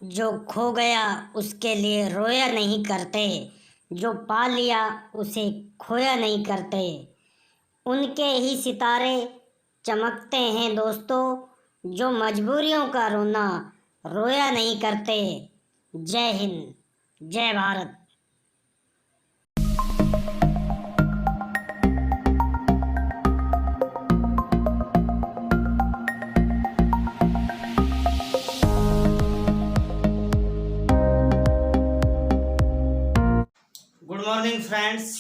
जो खो गया उसके लिए रोया नहीं करते, जो पा लिया उसे खोया नहीं करते। उनके ही सितारे चमकते हैं दोस्तों, जो मजबूरियों का रोना रोया नहीं करते। जय हिंद, जय Bharat. Good morning friends,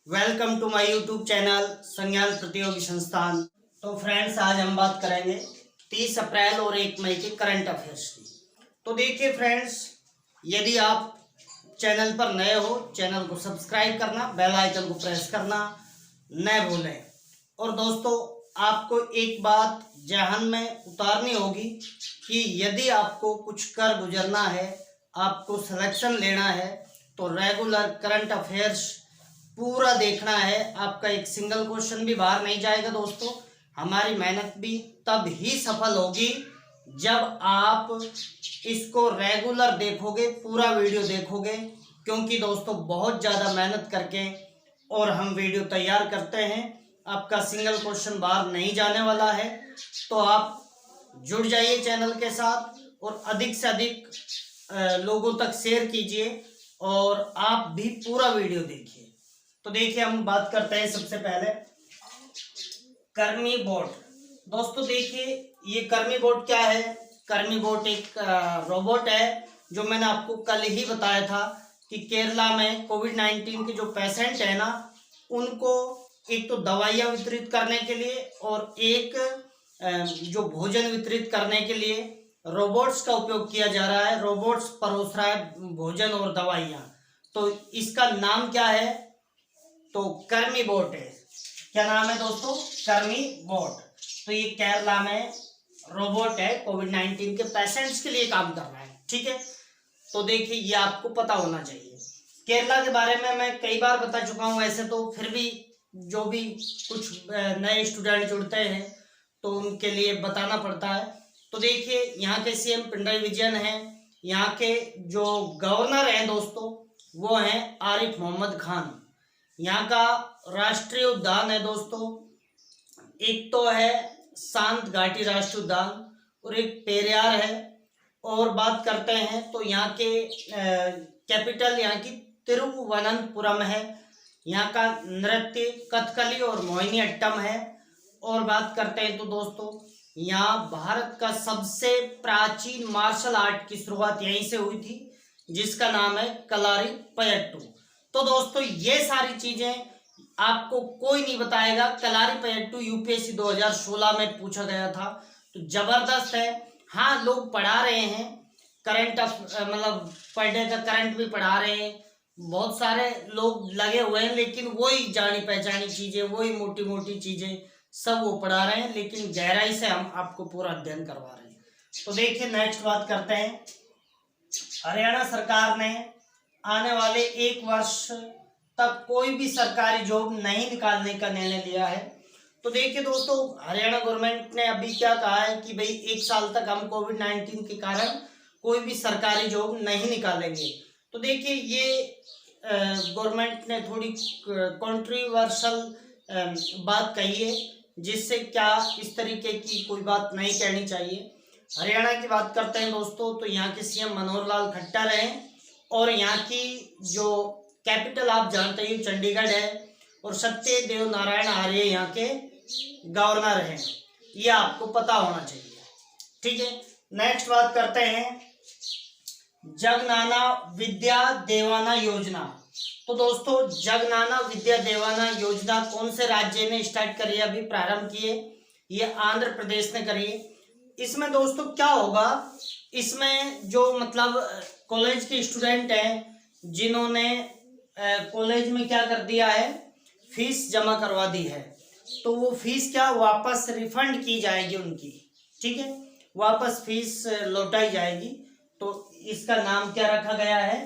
welcome to my YouTube channel Sangyan Pratiyogi संस्थान। तो फ्रेंड्स, आज हम बात करेंगे 30 अप्रैल और 1 मई के करंट अफेयर्स की। तो देखिए फ्रेंड्स, यदि आप चैनल पर नए हो, चैनल को सब्सक्राइब करना, बेल आइकन को प्रेस करना न भूलें। और दोस्तों, आपको एक बात जहन में उतारनी होगी कि यदि आपको कुछ कर गुजरना है, आपको सिलेक्शन लेना है, तो रेगुलर करंट अफेयर्स पूरा देखना है। आपका एक सिंगल क्वेश्चन भी बाहर नहीं जाएगा दोस्तों। हमारी मेहनत भी तब ही सफल होगी जब आप इसको रेगुलर देखोगे, पूरा वीडियो देखोगे। क्योंकि दोस्तों, बहुत ज़्यादा मेहनत करके और हम वीडियो तैयार करते हैं, आपका सिंगल क्वेश्चन बाहर नहीं जाने वाला है। तो आप जुड़ जाइए चैनल के साथ और अधिक से अधिक लोगों तक शेयर कीजिए और आप भी पूरा वीडियो देखिए। तो देखिए, हम बात करते हैं सबसे पहले कर्मी बोट। दोस्तों देखिए, ये कर्मी बोट क्या है? कर्मी बोट एक रोबोट है जो मैंने आपको कल ही बताया था कि केरला में कोविड-19 के जो पेशेंट है ना, उनको एक तो दवाइयाँ वितरित करने के लिए और एक जो भोजन वितरित करने के लिए रोबोट्स का उपयोग किया जा रहा है। रोबोट्स परोस रहा है भोजन और दवाइयाँ। तो इसका नाम क्या है? तो कर्मी बोट है। क्या नाम है दोस्तों? कर्मी बोट। तो ये केरला में रोबोट है, कोविड-19 के पेशेंट्स के लिए काम कर रहा है। ठीक है, तो देखिए, ये आपको पता होना चाहिए। केरला के बारे में मैं कई बार बता चुका हूँ, ऐसे तो फिर भी जो भी कुछ नए स्टूडेंट जुड़ते हैं तो उनके लिए बताना पड़ता है। तो देखिए, यहाँ के सीएम पिनराई विजयन हैं। यहाँ के जो गवर्नर हैं दोस्तों, वो हैं आरिफ मोहम्मद खान। यहाँ का राष्ट्रीय उद्यान है दोस्तों, एक तो है शांत घाटी राष्ट्रीय उद्यान और एक पेरियार है। और बात करते हैं तो यहाँ के कैपिटल यहाँ की तिरुवनंतपुरम है। यहाँ का नृत्य कथकली और मोहिनी अट्टम है। और बात करते हैं तो दोस्तों, यहाँ भारत का सबसे प्राचीन मार्शल आर्ट की शुरुआत यहीं से हुई थी, जिसका नाम है कलारी पयट्टू। तो दोस्तों, ये सारी चीजें आपको कोई नहीं बताएगा। कलारी पयट्टू यूपीएससी 2016 में पूछा गया था, तो जबरदस्त है। हाँ, लोग पढ़ा रहे हैं करंट मतलब पर डे का करंट भी पढ़ा रहे हैं, बहुत सारे लोग लगे हुए हैं, लेकिन वही जानी पहचानी चीजें, वही मोटी मोटी चीजें सब वो पढ़ा रहे हैं, लेकिन गहराई से हम आपको पूरा अध्ययन करवा रहे हैं। तो देखिए, नेक्स्ट बात करते हैं। हरियाणा सरकार ने आने वाले 1 वर्ष तक कोई भी सरकारी जॉब नहीं निकालने का निर्णय लिया है। तो देखिए दोस्तों, हरियाणा गवर्नमेंट ने अभी क्या कहा है कि भाई 1 साल तक हम कोविड-19 के कारण कोई भी सरकारी जॉब नहीं निकालेंगे। तो देखिए, ये गवर्नमेंट ने थोड़ी कंट्रोवर्शियल बात कही है, जिससे क्या इस तरीके की कोई बात नहीं कहनी चाहिए। हरियाणा की बात करते हैं दोस्तों, तो यहाँ के सीएम मनोहर लाल खट्टर हैं और यहाँ की जो कैपिटल आप जानते ही चंडीगढ़ है और सत्यदेव नारायण आर्य यहाँ के गवर्नर हैं। ये आपको पता होना चाहिए। ठीक है, नेक्स्ट बात करते हैं जगनाना विद्या देवाना योजना। तो दोस्तों, जगनाना विद्या देवाना योजना कौन से राज्य ने स्टार्ट करी है, अभी प्रारंभ किए? ये आंध्र प्रदेश ने करी है। इसमें दोस्तों क्या होगा, इसमें जो मतलब कॉलेज के स्टूडेंट हैं जिन्होंने कॉलेज में क्या कर दिया है, फीस जमा करवा दी है, तो वो फीस क्या वापस रिफंड की जाएगी उनकी। ठीक है, वापस फीस लौटाई जाएगी। तो इसका नाम क्या रखा गया है?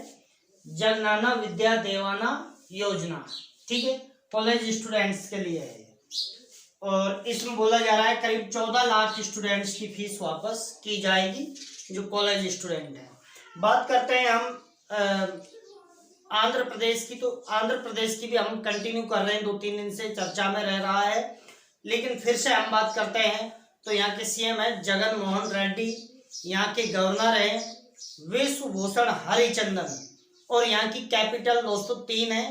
जगनाना विद्या देवाना योजना। ठीक है, कॉलेज स्टूडेंट्स के लिए है। और इसमें बोला जा रहा है करीब 14 लाख स्टूडेंट्स की फीस वापस की जाएगी जो कॉलेज स्टूडेंट हैं। बात करते हैं हम आंध्र प्रदेश की। तो आंध्र प्रदेश की भी हम कंटिन्यू कर रहे हैं, 2-3 दिन से चर्चा में रह रहा है, लेकिन फिर से हम बात करते हैं। तो यहाँ के सीएम है जगन मोहन रेड्डी, यहाँ के गवर्नर है विश्वभूषण हरिचंदन, और यहाँ की कैपिटल दोस्तों 3 है।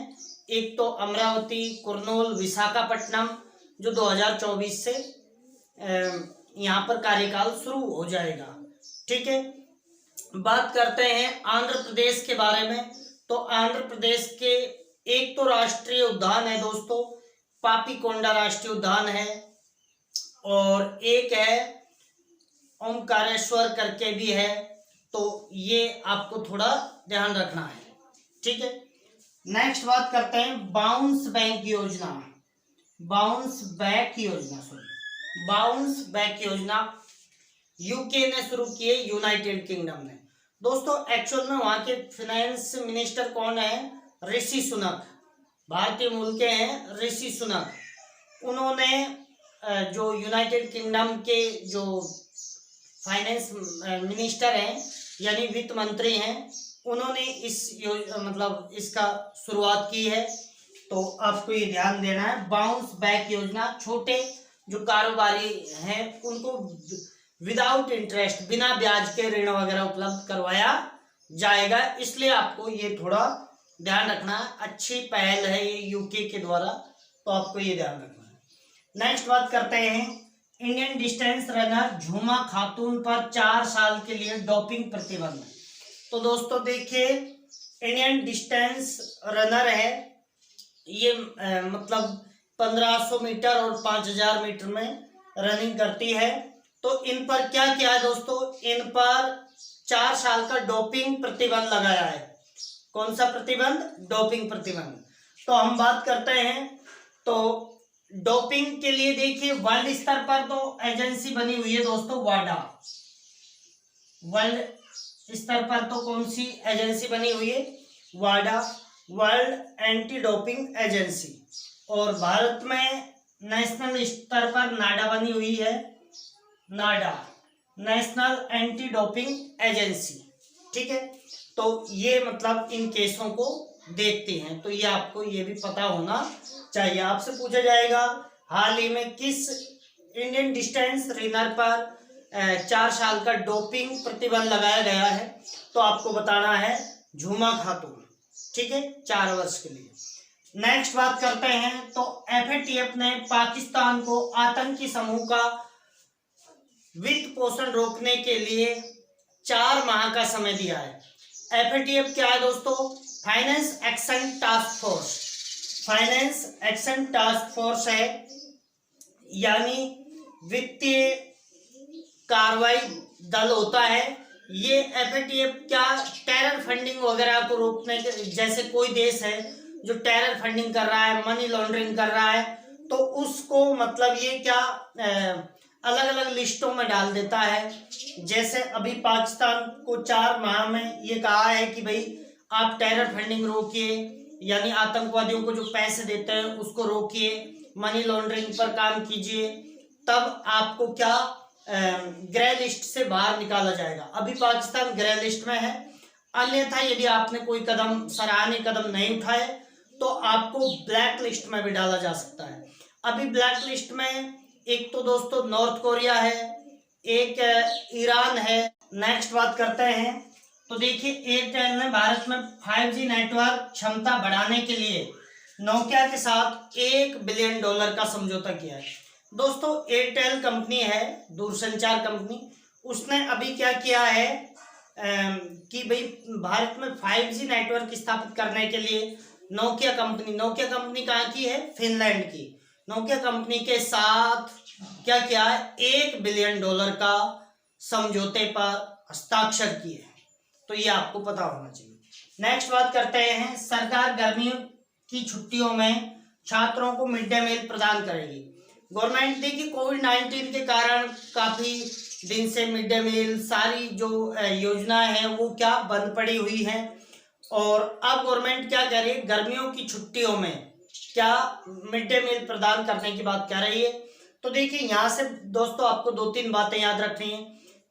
एक तो अमरावती, कुर्नूल, विशाखापट्टनम, जो 2024 से यहाँ पर कार्यकाल शुरू हो जाएगा। ठीक है, बात करते हैं आंध्र प्रदेश के बारे में। तो आंध्र प्रदेश के एक तो राष्ट्रीय उद्यान है दोस्तों, पापीकोंडा राष्ट्रीय उद्यान है, और एक है ओमकारेश्वर करके भी है। तो ये आपको थोड़ा ध्यान रखना है। ठीक है, नेक्स्ट बात करते हैं बाउंस बैक योजना। बाउंस बैक योजना यूके ने शुरू की है, यूनाइटेड किंगडम ने। दोस्तों एक्चुअल में वहां के फाइनेंस मिनिस्टर कौन है? ऋषि सुनक, भारतीय मूल के हैं ऋषि सुनक। उन्होंने जो यूनाइटेड किंगडम के जो फाइनेंस मिनिस्टर हैं यानी वित्त मंत्री हैं, उन्होंने मतलब इसका शुरुआत की है। तो आपको ये ध्यान देना है, बाउंस बैक योजना छोटे जो कारोबारी हैं उनको विदाउट इंटरेस्ट, बिना ब्याज के ऋण वगैरह उपलब्ध करवाया जाएगा। इसलिए आपको ये थोड़ा ध्यान रखना है। अच्छी पहल है ये यूके के द्वारा, तो आपको ये ध्यान रखना है। नेक्स्ट बात करते हैं इंडियन डिस्टेंस रनर झूमा खातून पर 4 साल के लिए डोपिंग प्रतिबंध। तो दोस्तों देखिए, इंडियन डिस्टेंस रनर है ये, मतलब 1500 मीटर और 5000 मीटर में रनिंग करती है। तो इन पर क्या किया है दोस्तों? इन पर 4 साल का डोपिंग प्रतिबंध लगाया है। कौन सा प्रतिबंध? डोपिंग प्रतिबंध। तो हम बात करते हैं, तो डोपिंग के लिए देखिए वर्ल्ड स्तर पर तो एजेंसी बनी हुई है दोस्तों, वाडा। वर्ल्ड स्तर पर तो कौन सी एजेंसी बनी हुई है? वाडा, वर्ल्ड एंटी डोपिंग एजेंसी। और भारत में नेशनल स्तर पर नाडा बनी हुई है, नाडा, नेशनल एंटी डोपिंग एजेंसी। ठीक है, तो ये मतलब इन केसों को देखते हैं। तो ये आपको ये भी पता होना चाहिए। आपसे पूछा जाएगा हाल ही में किस इंडियन डिस्टेंस रनर पर 4 साल का डोपिंग प्रतिबंध लगाया गया है, तो आपको बताना है झूमा खातून। ठीक है, 4 वर्ष के लिए। नेक्स्ट बात करते हैं, तो एफएटीएफ ने पाकिस्तान को आतंकी समूह का वित्त पोषण रोकने के लिए 4 माह का समय दिया है। एफएटीएफ क्या है दोस्तों? Finance action task force. Finance action task force है, यानी वित्तीय कार्रवाई दल होता है ये। एफएटीएफ क्या टेरर फंडिंग वगैरह को रोकने के, जैसे कोई देश है जो टेरर फंडिंग कर रहा है, मनी लॉन्ड्रिंग कर रहा है, तो उसको मतलब ये क्या अलग अलग लिस्टों में डाल देता है। जैसे अभी पाकिस्तान को 4 माह में ये कहा है कि भाई आप टेरर फंडिंग रोकिए, यानी आतंकवादियों को जो पैसे देते हैं उसको रोकिए, मनी लॉन्ड्रिंग पर काम कीजिए, तब आपको क्या ग्रे लिस्ट से बाहर निकाला जाएगा। अभी पाकिस्तान ग्रे लिस्ट में है, अन्यथा यदि आपने कोई कदम, सराहनीय कदम नहीं उठाए तो आपको ब्लैक लिस्ट में भी डाला जा सकता है। अभी ब्लैक लिस्ट में एक तो दोस्तों नॉर्थ कोरिया है, एक ईरान है। नेक्स्ट बात करते हैं, तो देखिए एयरटेल ने भारत में 5G नेटवर्क क्षमता बढ़ाने के लिए नोकिया के साथ $1 बिलियन का समझौता किया है। दोस्तों एयरटेल कंपनी है, दूरसंचार कंपनी, उसने अभी क्या किया है कि भाई भारत में 5G नेटवर्क स्थापित करने के लिए नोकिया कंपनी कहाँ की है? फिनलैंड की। नोकिया कंपनी के साथ क्या किया है? $1 बिलियन का समझौते पर हस्ताक्षर किए। तो ये आपको पता होना चाहिए। नेक्स्ट बात करते हैं, सरकार गर्मियों की छुट्टियों में छात्रों को मिड डे मील प्रदान करेगी। गवर्नमेंट देखिए कोविड-19 के कारण काफी दिन से मिड डे मील सारी जो योजनाएं हैं वो क्या बंद पड़ी हुई हैं, और अब गवर्नमेंट क्या कह रही है? गर्मियों की छुट्टियों में क्या मिड डे मील प्रदान करने की बात कर रही है। तो देखिए यहाँ से दोस्तों आपको 2-3 बातें याद रखनी है।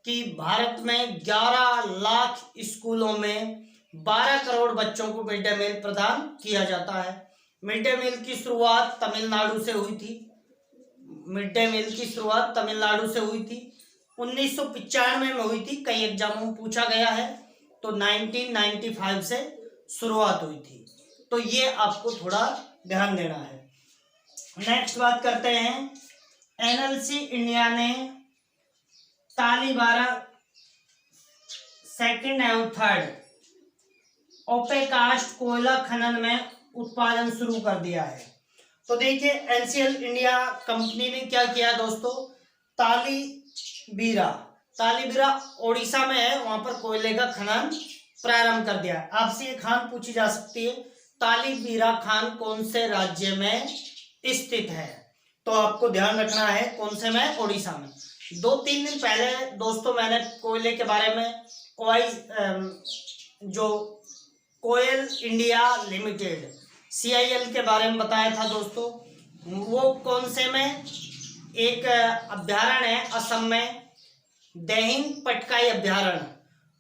कि भारत में 11 लाख स्कूलों में 12 करोड़ बच्चों को मिड डे मील प्रदान किया जाता है। मिड डे मील की शुरुआत तमिलनाडु से हुई थी। मिड डे मील की शुरुआत तमिलनाडु से हुई थी, 1995 में हुई थी। कई एग्जामों में पूछा गया है, तो 1995 से शुरुआत हुई थी। तो ये आपको थोड़ा ध्यान देना है। नेक्स्ट बात करते हैं, एनएलसी इंडिया ने ताली 12 सेकंड एवं थर्ड ओपेकास्ट कोयला खनन में उत्पादन शुरू कर दिया है। तो देखिए एनसीएल इंडिया कंपनी ने क्या किया दोस्तों, तालीबीरा ओडिशा में है, वहां पर कोयले का खनन प्रारंभ कर दिया। आपसे ये खान पूछी जा सकती है, तालीबीरा खान कौन से राज्य में स्थित है? तो आपको ध्यान रखना है कौन से में, ओडिशा में। 2-3 दिन पहले दोस्तों मैंने कोयले के बारे में जो कोयल इंडिया लिमिटेड CIL के बारे में बताया था दोस्तों। वो कौन से में, एक अभ्यारण्य है असम में, देहिंग पटकाई अभ्यारण्य,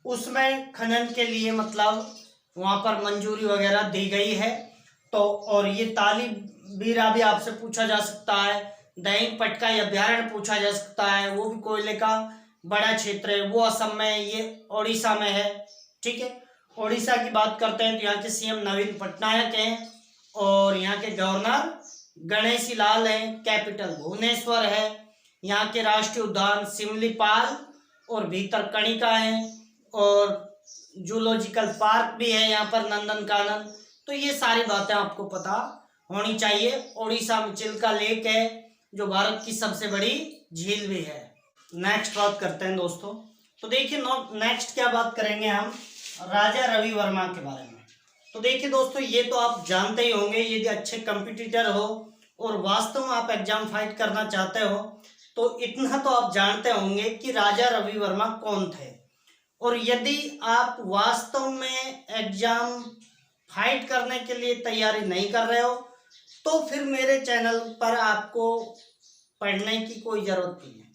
उसमें खनन के लिए मतलब वहां पर मंजूरी वगैरह दी गई है। तो और ये तालीबीरा भी आपसे पूछा जा सकता है, देहिंग पटकाई अभ्यारण्य पूछा जा सकता है, वो भी कोयले का बड़ा क्षेत्र है, वो असम में, ये ओडिशा में है। ठीक है, ओडिशा की बात करते हैं तो यहाँ के CM नवीन पटनायक हैं और यहाँ के गवर्नर गणेशी लाल हैं। कैपिटल भुवनेश्वर है। यहाँ के राष्ट्रीय उद्यान सिमलीपाल और भीतरकनिका है और जूलॉजिकल पार्क भी है यहाँ पर, नंदनकानन। तो ये सारी बातें आपको पता होनी चाहिए। ओडिशा में चिल्का लेक है जो भारत की सबसे बड़ी झील भी है। नेक्स्ट बात करते हैं दोस्तों, तो देखिए नेक्स्ट क्या बात करेंगे हम, राजा रवि वर्मा के बारे में। तो देखिए दोस्तों, ये तो आप जानते ही होंगे, यदि अच्छे कंपटीटर हो और वास्तव में आप एग्जाम फाइट करना चाहते हो तो इतना तो आप जानते होंगे कि राजा रवि वर्मा कौन थे। और यदि आप वास्तव में एग्जाम फाइट करने के लिए तैयारी नहीं कर रहे हो तो फिर मेरे चैनल पर आपको पढ़ने की कोई जरूरत नहीं है,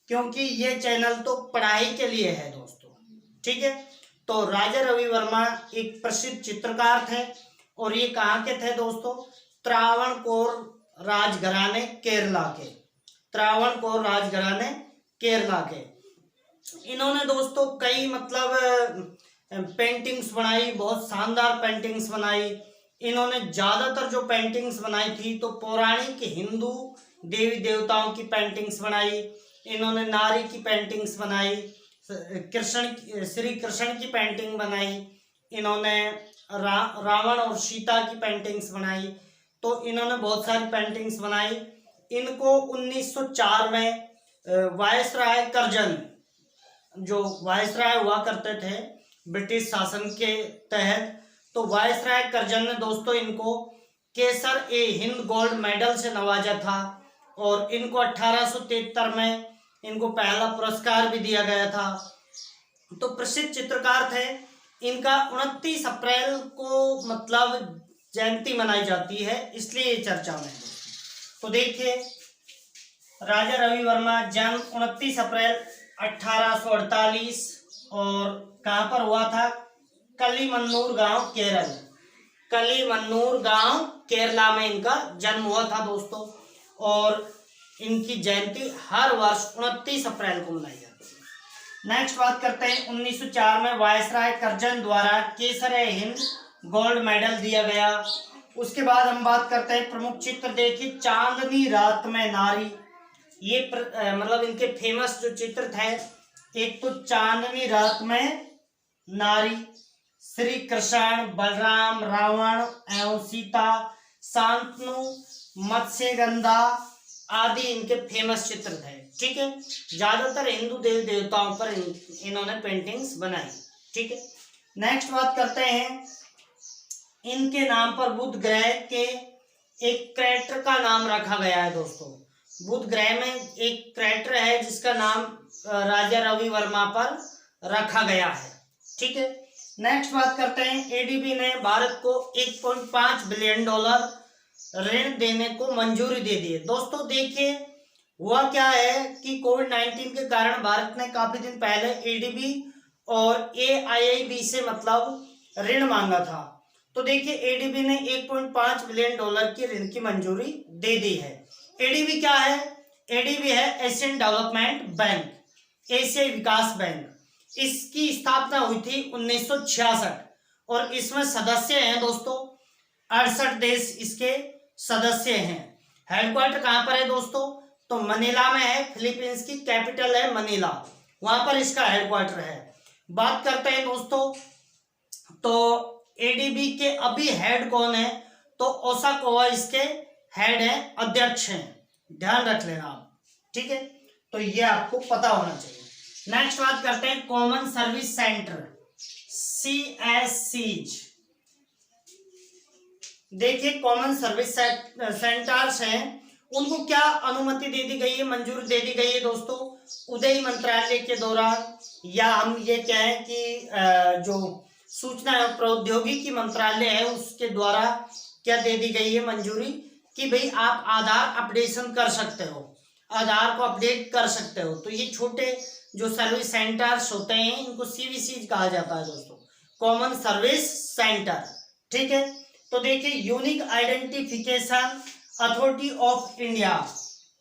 क्योंकि ये चैनल तो पढ़ाई के लिए है दोस्तों। ठीक है, तो राजा रवि वर्मा एक प्रसिद्ध चित्रकार थे और ये कहाँ के थे दोस्तों, त्रावणकोर राजघराने केरला के, त्रावणकोर राजघराने केरला के। इन्होंने दोस्तों कई मतलब पेंटिंग्स बनाई, बहुत शानदार पेंटिंग्स बनाई। इन्होंने ज्यादातर जो पेंटिंग्स बनाई थी तो पौराणिक हिंदू देवी देवताओं की पेंटिंग्स बनाई। इन्होंने नारी की पेंटिंग्स बनाई, श्री कृष्ण की पेंटिंग बनाई। इन्होंने रावण और सीता की पेंटिंग्स बनाई। तो इन्होंने बहुत सारी पेंटिंग्स बनाई। इनको 1904 में वायसराय कर्जन, जो वायसराय हुआ करते थे ब्रिटिश शासन के तहत, तो वायसराय कर्जन ने दोस्तों इनको केसर-ए-हिंद गोल्ड मेडल से नवाजा था और इनको 1873 में इनको पहला पुरस्कार भी दिया गया था। तो प्रसिद्ध चित्रकार थे। इनका 29 अप्रैल को मतलब जयंती मनाई जाती है, इसलिए ये चर्चा में है। तो देखिए राजा रवि वर्मा जन्म 29 अप्रैल 1848 और कहाँ पर हुआ था, कलीमन्नूर गांव केरल, कलीमन्नूर गांव केरला में इनका जन्म हुआ था दोस्तों। और इनकी जयंती हर वर्ष 29 अप्रैल को मनाई जाती है। नेक्स्ट बात करते हैं, 1904 में वायसराय कर्जन द्वारा केसर-ए-हिंद गोल्ड मेडल दिया गया। उसके बाद हम बात करते हैं प्रमुख चित्र। देखिए चांदनी रात में नारी, ये मतलब इनके फेमस जो चित्र थे, एक तो चांदनी रात में नारी, श्री कृष्ण, बलराम, रावण एवं सीता, शांतनु, मत्स्यगंधा आदि इनके फेमस चित्र थे। ठीक है, ज्यादातर हिंदू देवी देवताओं पर इन्होंने पेंटिंग्स बनाई। ठीक है, नेक्स्ट बात करते हैं, इनके नाम पर बुध ग्रह के एक क्रेटर का नाम रखा गया है दोस्तों। बुध ग्रह में एक क्रेटर है जिसका नाम राजा रवि वर्मा पर रखा गया है। ठीक है, नेक्स्ट बात करते हैं, ADB ने भारत को $1.5 बिलियन ऋण देने को मंजूरी दे दी है। दोस्तों देखिए हुआ क्या है कि कोविड-19 के कारण भारत ने काफी दिन पहले एडीबी और एआईआईबी से मतलब ऋण मांगा था। तो देखिए एडीबी ने 1.5 बिलियन डॉलर की ऋण की मंजूरी दे दी है। एडीबी क्या है? एडीबी है एशियन डेवलपमेंट बैंक, एशियाई विकास बैंक। इसकी स्थापना हुई थी 1966 और इसमें सदस्य हैं दोस्तों 68 देश इसके सदस्य हैं। हेडक्वार्टर कहां पर है दोस्तों? तो मनीला में है। फिलीपींस की कैपिटल है मनीला, वहां पर इसका हेडक्वार्टर है। बात करते हैं दोस्तों, तो एडीबी के अभी हेड कौन है? तो ओसाकोवा इसके हेड है, अध्यक्ष हैं, ध्यान रख लेना आप, ठीक है। तो ये आपको पता होना चाहिए। नेक्स्ट बात करते हैं कॉमन सर्विस सेंटर, CSCs। देखिए कॉमन सर्विस सेंटर्स हैं, उनको क्या अनुमति दे दी गई है, मंजूरी दे दी गई है दोस्तों? उदय मंत्रालय के दौरान, या हम ये कहें कि जो सूचना एवं प्रौद्योगिकी मंत्रालय है उसके द्वारा क्या दे दी गई है मंजूरी कि भाई आप आधार अपडेशन कर सकते हो, आधार को अपडेट कर सकते हो। तो ये छोटे जो सर्विस सेंटर्स होते हैं इनको CVC कहा जाता है दोस्तों, कॉमन सर्विस सेंटर, ठीक है। तो देखिए unique identification authority of India,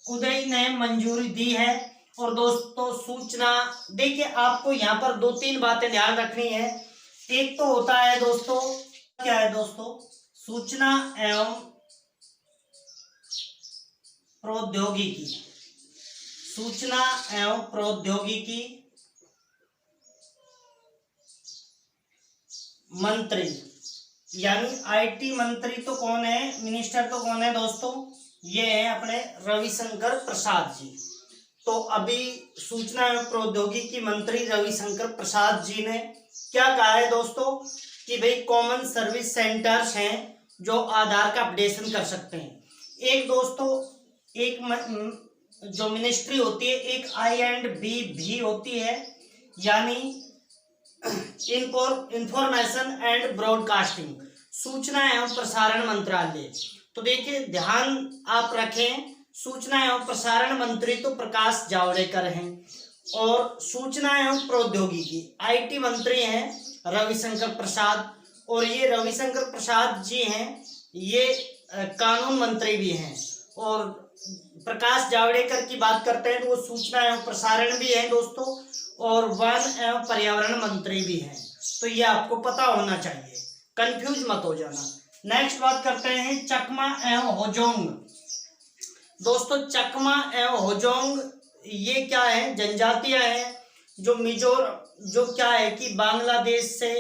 उदय ने मंजूरी दी है। और दोस्तों सूचना, देखिए आपको यहाँ पर 2-3 बातें ध्यान रखनी है। एक तो होता है दोस्तों, क्या है दोस्तों? सूचना एवं प्रौद्योगिकी, सूचना एवं प्रौद्योगिकी मंत्री, यानी IT मंत्री तो कौन है, मिनिस्टर तो कौन है दोस्तों? ये है अपने रविशंकर प्रसाद जी। तो अभी सूचना एवं प्रौद्योगिकी मंत्री रविशंकर प्रसाद जी ने क्या कहा है दोस्तों कि भाई कॉमन सर्विस सेंटर्स हैं जो आधार का अपडेशन कर सकते हैं। एक दोस्तों एक जो मिनिस्ट्री होती है, एक I&B भी होती है, यानी इंफॉर्मेशन एंड ब्रॉडकास्टिंग, सूचना एवं प्रसारण मंत्रालय। तो देखिए ध्यान आप रखें, सूचना एवं प्रसारण मंत्री तो प्रकाश जावड़ेकर हैं और सूचना एवं प्रौद्योगिकी IT मंत्री हैं रविशंकर प्रसाद। और ये रविशंकर प्रसाद जी हैं, ये कानून मंत्री भी हैं। और प्रकाश जावड़ेकर की बात करते हैं तो वो सूचना एवं प्रसारण भी है दोस्तों, और वन एवं पर्यावरण मंत्री भी हैं। तो ये आपको पता होना चाहिए, कंफ्यूज मत हो जाना। नेक्स्ट बात करते हैं चकमा एवं होजोंग। दोस्तों चकमा एवं होजोंग ये क्या है? जनजातियां हैं जो जो क्या है कि बांग्लादेश से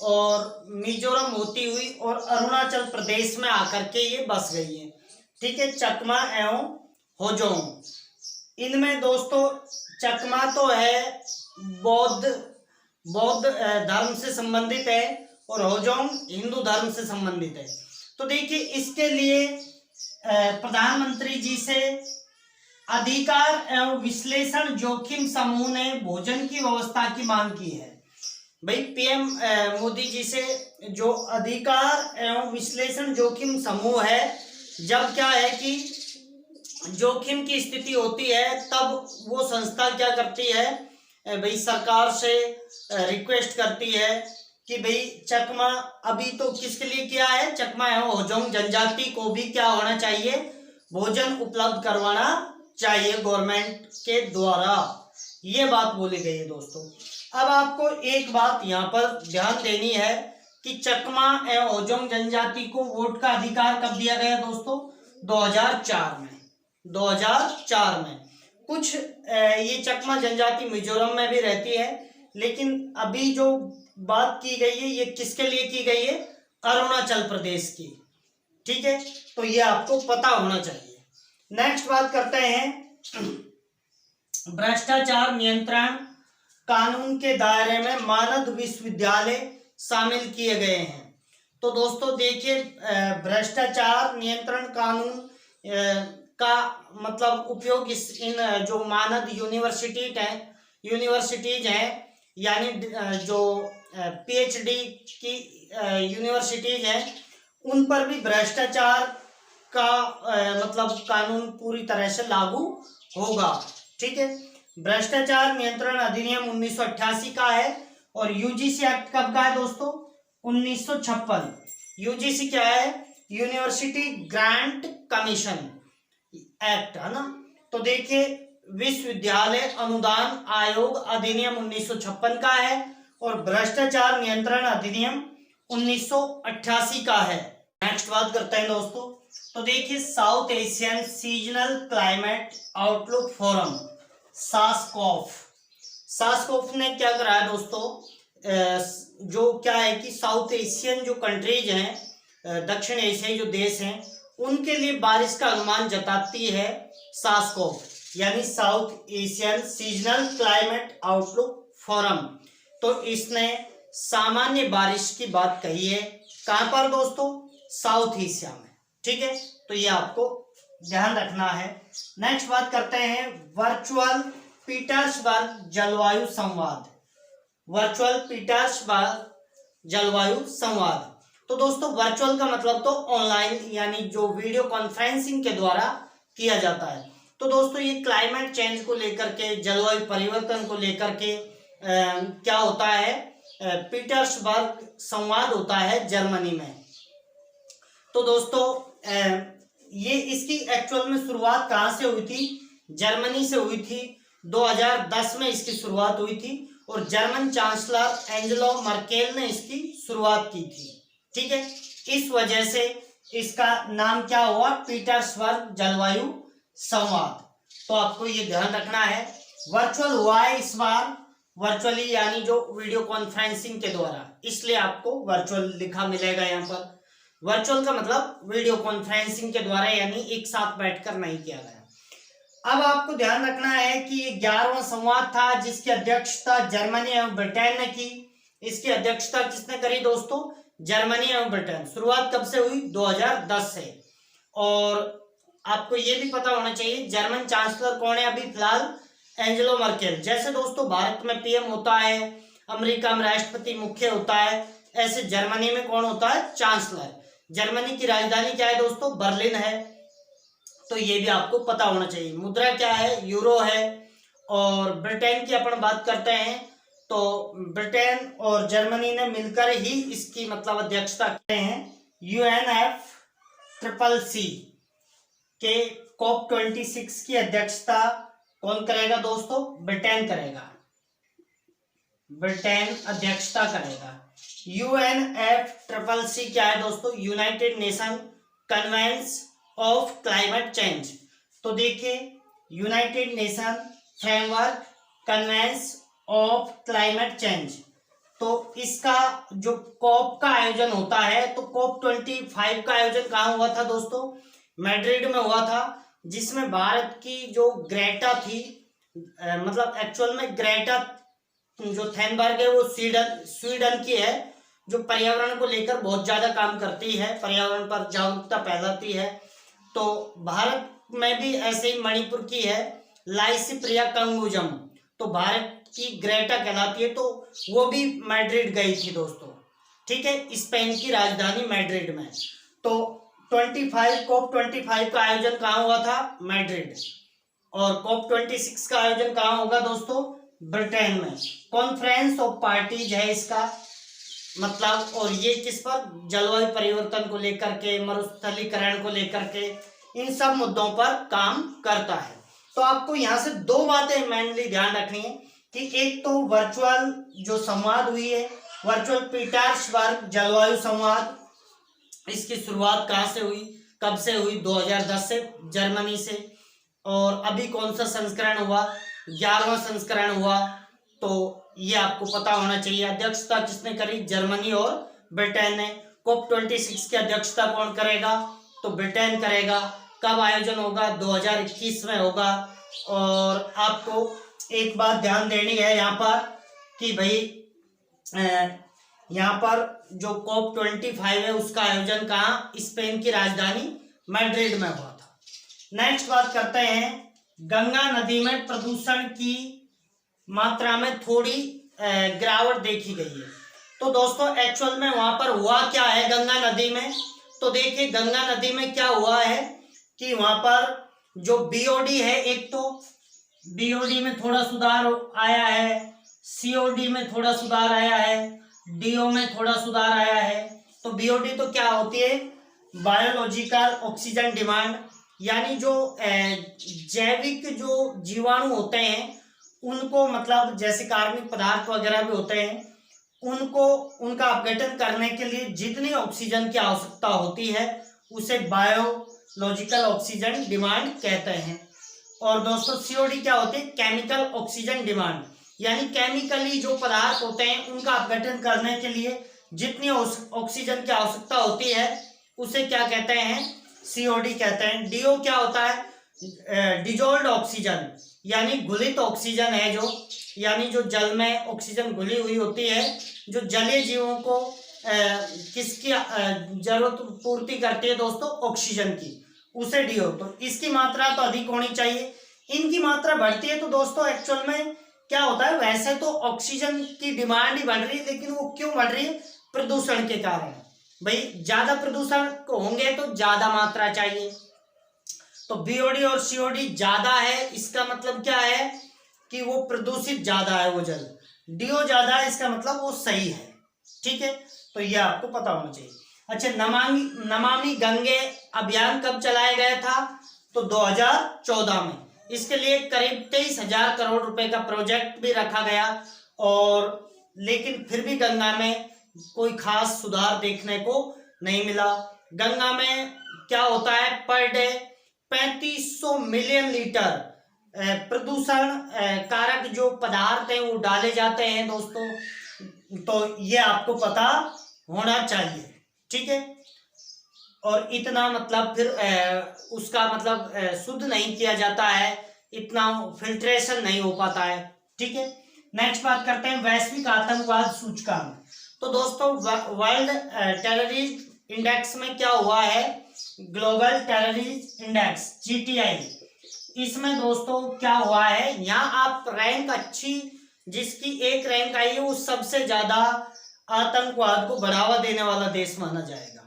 और मिजोरम होती हुई और अरुणाचल प्रदेश में आकर के ये बस गई है, ठीक है। चकमा एवं होजोंग, इनमें दोस्तों चकमा तो है बौद्ध धर्म से संबंधित है और होजोंग हिंदू धर्म से संबंधित है। तो देखिए इसके लिए प्रधानमंत्री जी से अधिकार एवं विश्लेषण जोखिम समूह ने भोजन की व्यवस्था की मांग की है। भाई PM मोदी जी से जो अधिकार एवं विश्लेषण जोखिम समूह है, जब क्या है कि जोखिम की स्थिति होती है तब वो संस्था क्या करती है, भाई सरकार से रिक्वेस्ट करती है कि भाई चकमा, अभी तो किसके लिए किया है, चकमा एवं होजोंग जनजाति को भी क्या होना चाहिए, भोजन उपलब्ध करवाना चाहिए गवर्नमेंट के द्वारा, ये बात बोली गई है दोस्तों। अब आपको एक बात यहाँ पर ध्यान देनी है कि चकमा एवं होजोंग जनजाति को वोट का अधिकार कब दिया गया दोस्तों? 2004 में। 2004 में कुछ ये चकमा जनजाति मिजोरम में भी रहती है, लेकिन अभी जो बात की गई है ये किसके लिए की गई है? अरुणाचल प्रदेश की, ठीक है। तो ये आपको पता होना चाहिए। नेक्स्ट बात करते हैं भ्रष्टाचार नियंत्रण कानून के दायरे में मानद विश्वविद्यालय शामिल किए गए हैं। तो दोस्तों देखिए भ्रष्टाचार नियंत्रण कानून का मतलब उपयोग इन जो मानद यूनिवर्सिटीज हैं, यानी जो PhD की यूनिवर्सिटीज हैं, उन पर भी भ्रष्टाचार का मतलब कानून पूरी तरह से लागू होगा। ठीक है। भ्रष्टाचार नियंत्रण अधिनियम 1988 का है और यूजीसी एक्ट कब का है दोस्तों? 1956। यूजीसी क्या है? यूनिवर्सिटी ग्रांट कमीशन एक्ट, है ना। तो देखिए, विश्वविद्यालय अनुदान आयोग अधिनियम 1956 का है और भ्रष्टाचार नियंत्रण अधिनियम 1988 का है। नेक्स्ट बात करते हैं दोस्तों। तो देखिए, South Asian seasonal climate outlook forum SASCOF, SASCOF ने क्या करा है दोस्तों? जो क्या है कि साउथ एशियन जो कंट्रीज हैं, दक्षिण एशियाई जो देश हैं, उनके लिए बारिश का अनुमान जताती है सास्कॉफ, यानी south Asian seasonal climate outlook forum. तो इसने सामान्य बारिश की बात कही है। कहां पर दोस्तों? साउथ एशिया में। ठीक है, तो ये आपको ध्यान रखना है। नेक्स्ट बात करते हैं वर्चुअल पीटर्सबर्ग जलवायु संवाद, वर्चुअल पीटर्सबर्ग जलवायु संवाद। तो दोस्तों, वर्चुअल का मतलब तो ऑनलाइन, यानी जो वीडियो कॉन्फ्रेंसिंग के द्वारा किया जाता है। तो दोस्तों, ये क्लाइमेट चेंज को लेकर के, जलवायु परिवर्तन को लेकर के क्या होता है? पीटर्सबर्ग संवाद होता है जर्मनी में। तो दोस्तों, ये इसकी एक्चुअल में शुरुआत कहाँ से हुई थी? जर्मनी से हुई थी। 2010 में इसकी शुरुआत हुई थी और जर्मन चांसलर एंजेला मर्केल ने इसकी शुरुआत की थी। ठीक है, इस वजह से इसका नाम क्या हुआ? पीटर्सबर्ग जलवायु संवाद। तो आपको ये ध्यान रखना है। वर्चुअल हुआ है इस बार, वर्चुअली यानी जो वीडियो कॉन्फ्रेंसिंग के द्वारा, इसलिए आपको वर्चुअल लिखा मिलेगा यहाँ पर। वर्चुअल का मतलब वीडियो कॉन्फ्रेंसिंग के द्वारा, यानी एक साथ बैठकर नहीं किया गया। अब आपको ध्यान रखना है कि ये 11वां संवाद था जिसकी अध्यक्षता जर्मनी एवं ब्रिटेन ने की। इसकी अध्यक्षता किसने करी दोस्तों? जर्मनी एवं ब्रिटेन। शुरुआत कब से हुई? 2010 से। और आपको ये भी पता होना चाहिए जर्मन चांसलर कौन है अभी फिलहाल? Angela Merkel. जैसे दोस्तों भारत में पीएम होता है, अमेरिका में राष्ट्रपति मुख्य होता है, ऐसे जर्मनी में कौन होता है? चांसलर। जर्मनी की राजधानी क्या है दोस्तों? बर्लिन है। तो ये भी आपको पता होना चाहिए। मुद्रा क्या है? यूरो है। और ब्रिटेन की अपन बात करते हैं तो ब्रिटेन और जर्मनी ने मिलकर ही इसकी मतलब अध्यक्षता करते हैं। UNFCCC के COP26 की अध्यक्षता कौन करेगा दोस्तों? ब्रिटेन करेगा, ब्रिटेन अध्यक्षता करेगा। UNFCCC क्या है दोस्तों? United nation convention of climate change. तो देखिए, United nation framework convention of climate change. तो इसका जो कॉप का आयोजन होता है, तो COP25 का आयोजन कहाँ हुआ था दोस्तों? मैड्रिड में हुआ था, जिसमें भारत की जो ग्रेटा थी, मतलब एक्चुअल में ग्रेटा जो थैनबर्ग है वो स्वीडन की है, जो पर्यावरण को लेकर बहुत ज्यादा काम करती है, पर्यावरण पर जागरूकता फैलाती है। तो भारत में भी ऐसे ही मणिपुर की है लाइसिप्रिया कंगुजम, तो भारत की ग्रेटा कहलाती है। तो वो भी मैड्रिड गई थी दोस्तों। ठीक है, स्पेन की राजधानी मैड्रिड में। तो COP25 का आयोजन कहाँ हुआ था? मैड्रिड। और COP26 का आयोजन कहाँ होगा दोस्तों? ब्रिटेन में। कॉन्फ्रेंस ऑफ पार्टीज है इसका मतलब, और ये किस पर? जलवायु परिवर्तन को लेकर के, मरुस्थलीकरण को लेकर के, इन सब मुद्दों पर काम करता है। तो आपको यहाँ से दो बातें मेनली ध्यान रखनी है कि एक तो वर्चुअल जो संवाद हुई है, वर्चुअल पीटर्सबर्ग जलवायु संवाद, इसकी शुरुआत कहाँ से हुई, कब से हुई? 2010 से, जर्मनी से। और अभी कौन सा संस्करण हुआ? 11वां संस्करण हुआ। तो ये आपको पता होना चाहिए। अध्यक्षता किसने करी? जर्मनी और ब्रिटेन ने। COP26 की अध्यक्षता कौन करेगा? तो ब्रिटेन करेगा। कब आयोजन होगा? 2021 में होगा। और आपको एक बात ध्यान देनी है यहाँ पर कि भाई यहाँ पर जो COP25 है उसका आयोजन कहाँ? स्पेन की राजधानी मैड्रिड में हुआ था। नेक्स्ट बात करते हैं, गंगा नदी में प्रदूषण की मात्रा में थोड़ी गिरावट देखी गई है। तो दोस्तों एक्चुअल में वहां पर हुआ क्या है गंगा नदी में? तो देखिए गंगा नदी में क्या हुआ है कि वहां पर जो बीओडी है, एक तो बीओडी में थोड़ा सुधार आया है, सीओडी में थोड़ा सुधार आया है, डीओ में थोड़ा सुधार आया है। तो बीओडी तो क्या होती है, बायोलॉजिकल ऑक्सीजन डिमांड, यानी जो जैविक जो जीवाणु होते हैं उनको, मतलब जैसे कार्बनिक पदार्थ वगैरह भी होते हैं, उनको उनका अपघटन करने के लिए जितनी ऑक्सीजन की आवश्यकता होती है उसे बायोलॉजिकल ऑक्सीजन डिमांड कहते हैं। और दोस्तों सीओडी क्या होती है, केमिकल ऑक्सीजन डिमांड, यानी केमिकली जो पदार्थ होते हैं उनका अपघटन करने के लिए जितनी ऑक्सीजन की आवश्यकता होती है उसे क्या कहते हैं, सीओडी कहते हैं। डीओ क्या होता है, डिजोल्ड ऑक्सीजन, यानी घुलित ऑक्सीजन है जो, यानी जो जल में ऑक्सीजन घुली हुई होती है, जो जलीय जीवों को किसकी जरूरत पूर्ति करती है दोस्तों, ऑक्सीजन की, उसे डीओ। तो इसकी मात्रा तो अधिक होनी चाहिए, इनकी मात्रा बढ़ती है तो दोस्तों एक्चुअल में क्या होता है, वैसे तो ऑक्सीजन की डिमांड ही बढ़ रही है, लेकिन वो क्यों बढ़ रही है, प्रदूषण के कारण। भाई ज्यादा प्रदूषण होंगे तो ज्यादा मात्रा चाहिए, तो बीओडी और सीओडी ज्यादा है, इसका मतलब क्या है कि वो प्रदूषित ज्यादा है वो जल। डीओ ज्यादा है, इसका मतलब वो सही है। ठीक है, तो ये आपको पता होना चाहिए। अच्छा, नमामि गंगे अभियान कब चलाया गया था, तो 2014 में। इसके लिए करीब 23,000 करोड़ रुपए का प्रोजेक्ट भी रखा गया, और लेकिन फिर भी गंगा में कोई खास सुधार देखने को नहीं मिला। गंगा में क्या होता है, पर डे 3500 मिलियन लीटर प्रदूषण कारक जो पदार्थ हैं वो डाले जाते हैं दोस्तों, तो ये आपको पता होना चाहिए। ठीक है, और इतना मतलब फिर उसका मतलब शुद्ध नहीं किया जाता है, इतना फिल्ट्रेशन नहीं हो पाता है। ठीक है, नेक्स्ट बात करते हैं वैश्विक आतंकवाद सूचकांक। तो दोस्तों वर्ल्ड टेररिस्ट इंडेक्स में क्या हुआ है, ग्लोबल टेररिस्ट इंडेक्स जीटीआई, इसमें दोस्तों क्या हुआ है, यहाँ आप रैंक अच्छी जिसकी एक रैंक आई है वो सबसे ज्यादा आतंकवाद को बढ़ावा देने वाला देश माना जाएगा।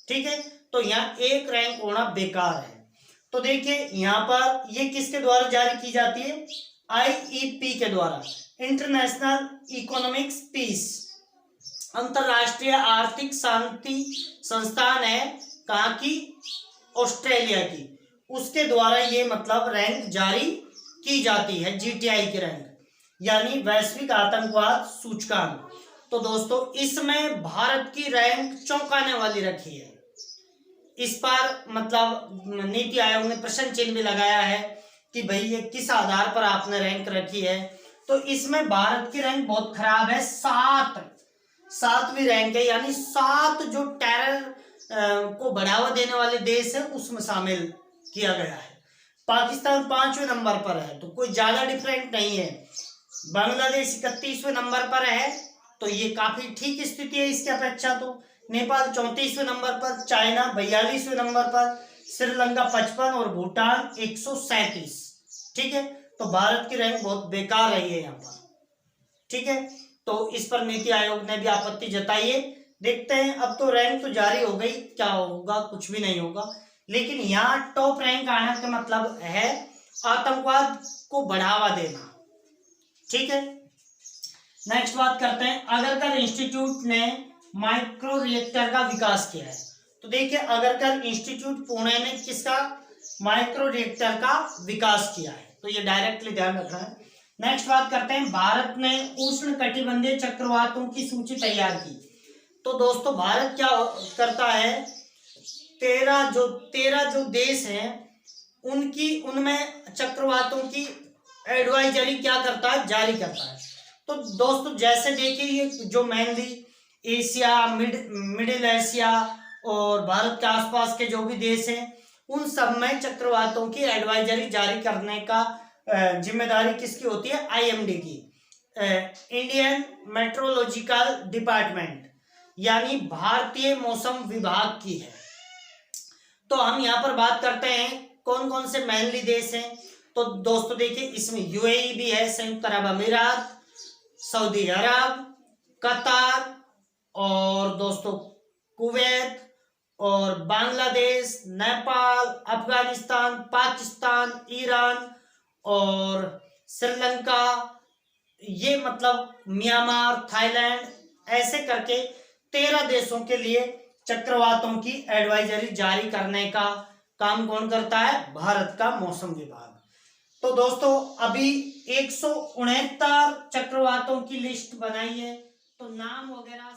ठीक है, तो यहाँ एक रैंक होना बेकार है। तो देखिए यहाँ पर ये किसके द्वारा जारी की जाती है, आईईपी के द्वारा, इंटरनेशनल इकोनॉमिक्स पीस, अंतरराष्ट्रीय आर्थिक शांति संस्थान है, कहाँ की, ऑस्ट्रेलिया की, उसके द्वारा ये मतलब रैंक जारी की जाती है, जीटीआई की रैंक, यानी वैश्विक आतंकवाद सूचकांक। तो दोस्तों इसमें भारत की रैंक चौंकाने वाली रखी है। इस पर मतलब नीति आयोग ने प्रश्न चिन्ह भी लगाया है कि भाई ये किस आधार पर आपने रैंक रखी है। तो इसमें भारत की रैंक बहुत खराब है, 7वीं रैंक है, यानी 7 जो टेरर को बढ़ावा देने वाले देश है उसमें शामिल किया गया है। पाकिस्तान 5वें नंबर पर है, तो कोई ज्यादा डिफरेंट नहीं है। बांग्लादेश 31वें नंबर पर है, तो ये काफी ठीक स्थिति है इसकी अपेक्षा। तो नेपाल 34वें नंबर पर, चाइना 42वें नंबर पर, श्रीलंका 55 और भूटान 137। ठीक है, तो भारत की रैंक बहुत बेकार रही है यहाँ पर। ठीक है, तो इस पर नीति आयोग ने भी आपत्ति जताई है। देखते हैं, अब तो रैंक तो जारी हो गई, क्या होगा, कुछ भी नहीं होगा, लेकिन यहाँ टॉप रैंक आने का मतलब है आतंकवाद को बढ़ावा देना। ठीक है, नेक्स्ट बात करते हैं, अगरकर इंस्टीट्यूट ने माइक्रो रिएक्टर का विकास किया है। तो देखिए अगरकर इंस्टीट्यूट पुणे ने किसका, माइक्रो रिएक्टर का विकास किया है, तो ये डायरेक्टली ध्यान रखना है। नेक्स्ट बात करते हैं, भारत ने उष्ण कटिबंधीय चक्रवातों की सूची तैयार की। तो दोस्तों भारत क्या करता है, 13 जो देश हैं उनमें चक्रवातों की एडवाइजरी क्या करता है, जारी करता है। तो दोस्तों जैसे देखिए ये जो मेनली एशिया, मिडिल एशिया और भारत के आसपास के जो भी देश हैं उन सब में चक्रवातों की एडवाइजरी जारी करने का जिम्मेदारी किसकी होती है, आईएमडी की, इंडियन मेट्रोलॉजिकल डिपार्टमेंट, यानी भारतीय मौसम विभाग की है। तो हम यहाँ पर बात करते हैं कौन कौन से मेनली देश हैं। तो दोस्तों देखिए इसमें यूएई भी है, संयुक्त अरब अमीरात, सऊदी अरब, कतार और दोस्तों कुवैत और बांग्लादेश, नेपाल, अफगानिस्तान, पाकिस्तान, ईरान और श्रीलंका, ये मतलब म्यांमार, थाईलैंड, ऐसे करके 13 देशों के लिए चक्रवातों की एडवाइजरी जारी करने का काम कौन करता है? भारत का मौसम विभाग। तो दोस्तों अभी 169 चक्रवातों की लिस्ट बनाई है, तो नाम वगैरह